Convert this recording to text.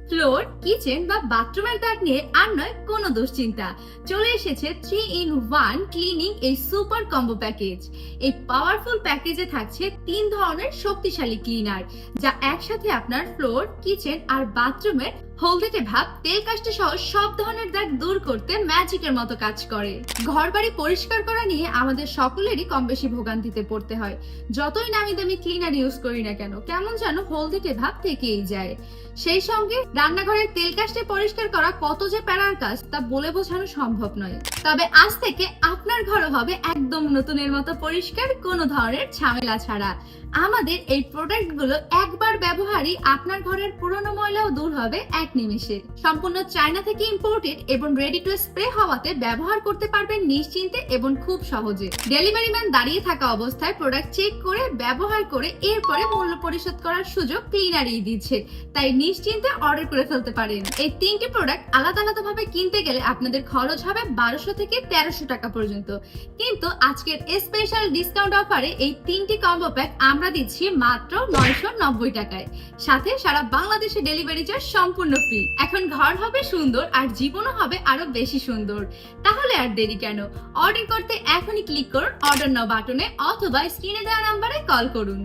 Floor, kitchen বা বাথরুমের দাগ নিয়ে আর নয় কোনো দুশ্চিন্তা। চলে এসেছে 3-in-1 ক্লিনিং এই সুপার কম্বো প্যাকেজ। এই পাওয়ারফুল প্যাকেজে থাকছে 3 ধরনের শক্তিশালী ক্লিনার, যা একসাথে আপনার ফ্লোর, কিচেন আর বাথরুমের হলদেটে ভাব, তেল কাস্টে সহ সব ধরনের দাগ দূর করতে ম্যাজিকের মতো কাজ করে। ঘর বাড়ি পরিষ্কার করা নিয়ে আমাদের সকলেরই কম বেশি ভোগান্তিতে পড়তে হয়। যতই নামি দামি ক্লিনার ইউজ করি না কেন, কেমন যেন হলদেটে ভাব থেকেই যায়। সেই সঙ্গে রান্নাঘরের তেল কাস্টে পরিষ্কার করা কত যে প্যারার কাজ তা বলে বোঝানো সম্ভব নয়। তবে আজ থেকে আপনার ঘরও হবে একদম নতুনের মতো পরিষ্কার, কোনো ধরনের ঝামেলা ছাড়া। আমাদের এই প্রোডাক্টগুলো একবার ব্যবহারই আপনার ঘরের পুরনো ময়লাও দূর হবে এক নিমেষে। সম্পূর্ণ চায়না থেকে ইম্পোর্টেড এবং রেডি টু স্প্রে হওয়াতে ব্যবহার করতে পারবেন নিশ্চিন্তে এবং খুব সহজে। ডেলিভারি ম্যান দাঁড়িয়ে থাকা অবস্থায় প্রোডাক্ট চেক করে ব্যবহার করে এরপরে মূল্য পরিশোধ করার সুযোগ ক্লিনারই দিচ্ছে, তাই নিশ্চিন্তে অর্ডার করে ফেলতে পারেন। এই 3টি প্রোডাক্ট আলাদা আলাদা ভাবে কিনতে গেলে আপনাদের খরচ হবে 1200 থেকে 1300 টাকা পর্যন্ত, কিন্তু আজকের স্পেশাল ডিসকাউন্ট অফারে এই 3টি কম্বো প্যাক আমরা দিচ্ছি মাত্র 990 টাকায়, সাথে সারা বাংলাদেশে ডেলিভারি চার্জ সম্পূর্ণ ফ্রি। এখন ঘর হবে সুন্দর আর জীবনও হবে আরো বেশি সুন্দর। তাহলে আর দেরি কেন, অর্ডার করতে এখনই ক্লিক করুন অর্ডার নাও বাটনে অথবা স্ক্রিনে দেওয়া নাম্বারে কল করুন।